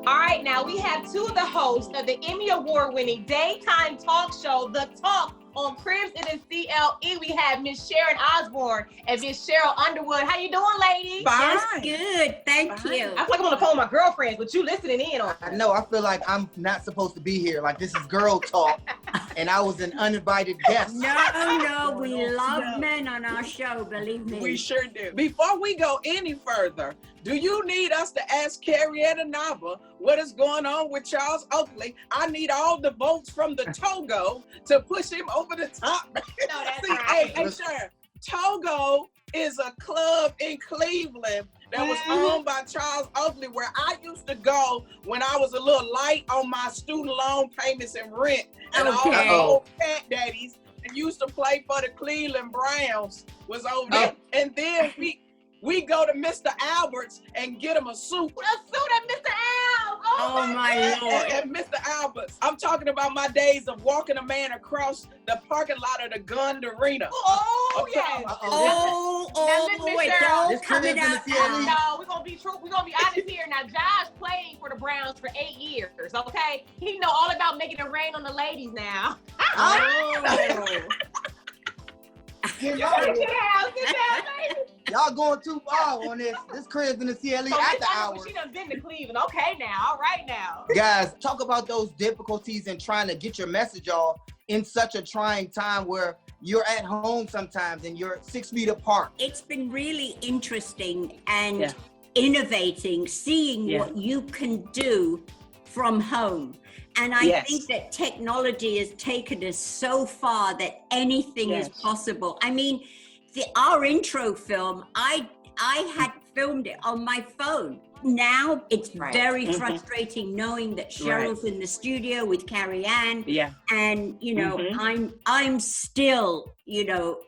All right, now we have two of the hosts of the Emmy Award-winning daytime talk show, The Talk, on Cribs and CLE. We have Miss Sharon Osbourne and Miss Sheryl Underwood. How you doing, ladies? Fine. That's good. Thank you. I feel like I'm on the phone with my girlfriends, but you listening in on. I know. I feel like I'm not supposed to be here. Like, this is girl talk, and I was an uninvited guest. No, we love men on our show, believe me. We sure do. Before we go any further, do you need us to ask Carrietta Nava what is going on with Charles Oakley? I need all the votes from the Togo to push him over the top. No, that's See, right. hey, Sharon, Togo is a club in Cleveland that was owned by Charles Oakley, where I used to go when I was a little light on my student loan payments and rent. And all the old cat daddies that used to play for the Cleveland Browns was over there. And then we go to Mr. Albert's and get him a suit. A suit at Mr. Al. Oh my Lord. At Mr. Albert's. I'm talking about my days of walking a man across the parking lot of the Gun Arena. Oh, yeah. Wait, don't come it out. No, we're gonna be true. We're gonna be honest here. Now, Josh played for the Browns for 8 years. Okay, he know all about making it rain on the ladies now. Get Sit out of down, here. baby. Y'all going too far on this. This Cribs in the CLE So after Miss Underwood, hours. she done been to Cleveland. Okay, now, all right now. Guys, talk about those difficulties in trying to get your message off in such a trying time where you're at home sometimes and you're 6 feet apart. It's been really interesting and innovating, seeing what you can do from home. And I think that technology has taken us so far that anything is possible. I mean, our intro film, I had filmed it on my phone. Now it's very frustrating knowing that Cheryl's in the studio with Carrie Ann. Yeah. And, you know, I'm still, you know,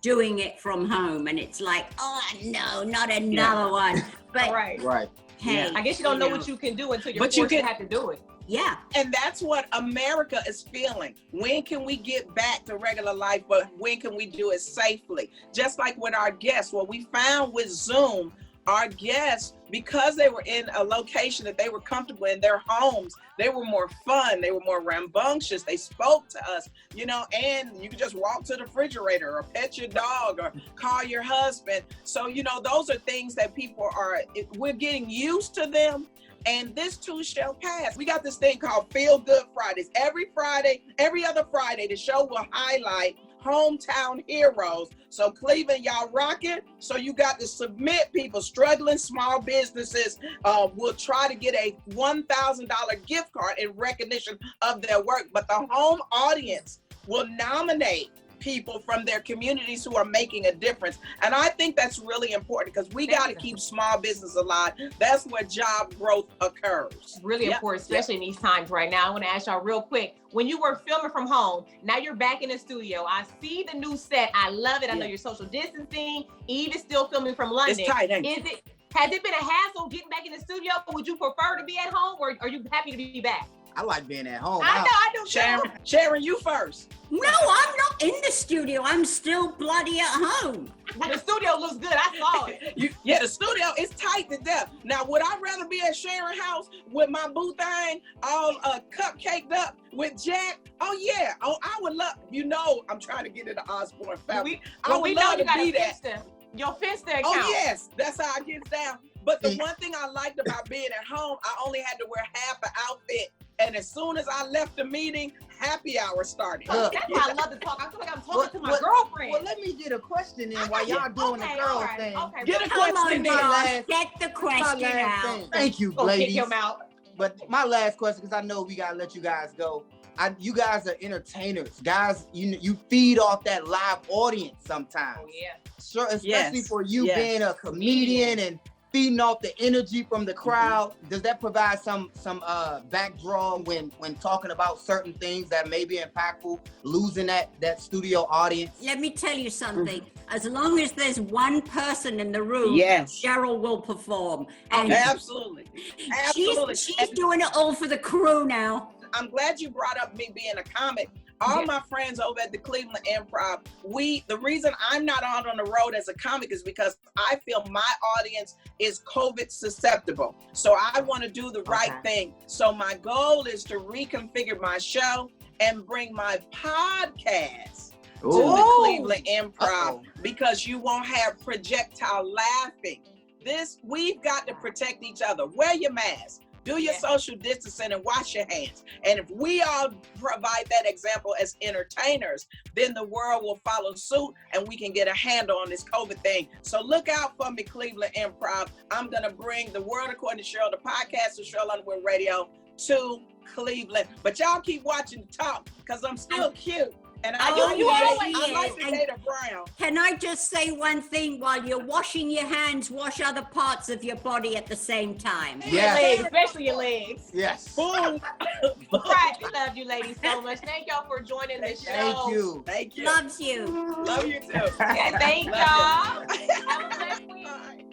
doing it from home. And it's like, oh no, not another one. But hey, I guess you don't know what you can do until you're forced to have to do it. Yeah. And that's what America is feeling. When can we get back to regular life, but when can we do it safely? Just like with our guests, what we found with Zoom, our guests, because they were in a location that they were comfortable in their homes, they were more fun, they were more rambunctious, they spoke to us, you know, and you could just walk to the refrigerator or pet your dog or call your husband. So, you know, those are things that we're getting used to them. And this too shall pass. We got this thing called Feel Good Fridays. Every other Friday, the show will highlight hometown heroes. So Cleveland, y'all rocking. So you got to submit people, struggling small businesses. Will try to get a $1,000 gift card in recognition of their work. But the home audience will nominate people from their communities who are making a difference. And I think that's really important because we got to keep small business alive. That's where job growth occurs. Really important, especially in these times right now. I want to ask y'all real quick, when you were filming from home, now you're back in the studio. I see the new set. I love it. I know you're social distancing. Eve is still filming from London. It's tight, ain't it? Has it been a hassle getting back in the studio? Would you prefer to be at home or are you happy to be back? I like being at home. I do. Sharon, you first. No, I'm not in the studio. I'm still bloody at home. Well, the studio looks good. I saw it. The studio is tight to death. Now, would I rather be at Sharon's house with my boo thing all cupcaked up with Jack? Oh, yeah. Oh, I would love, you know, I'm trying to get into Osbourne family. I would love to be that. Your Finster account. Oh, yes. That's how I get down. But the one thing I liked about being at home, I only had to wear half an outfit. And as soon as I left the meeting, happy hour started. That's why I love to talk. I feel like I'm talking to my girlfriend. Well, let me get a question in while y'all doing the girl thing. Okay. Get a Come question on, in. Josh, get the question out. Thank you, Go ladies. kick him out. But my last question, because I know we gotta let you guys go. You guys are entertainers, guys. You feed off that live audience sometimes. Oh yeah. Sure, especially for you being a comedian and feeding off the energy from the crowd. Does that provide some backdraw when talking about certain things that may be impactful, losing that studio audience? Let me tell you something. As long as there's one person in the room, Sheryl will perform. And Absolutely. she's doing it all for the crew now. I'm glad you brought up me being a comic. All my friends over at the Cleveland Improv, the reason I'm not out on the road as a comic is because I feel my audience is COVID susceptible. So I want to do the right thing. So my goal is to reconfigure my show and bring my podcast to the Cleveland Improv because you won't have projectile laughing. We've got to protect each other. Wear your mask. Do your social distancing and wash your hands. And if we all provide that example as entertainers, then the world will follow suit and we can get a handle on this COVID thing. So look out for me, Cleveland Improv. I'm going to bring The World According to Sheryl, the podcast of Sheryl Underwood Radio, to Cleveland. But y'all keep watching the talk because I'm still cute. And I like to date a brown. Can I just say one thing? While you're washing your hands, wash other parts of your body at the same time. Your legs, especially your legs. Yes. Right. We love you ladies so much. Thank y'all for joining the show. Thank you. Thank you. Loves you. Love you too. Thank y'all. Have a blessed week.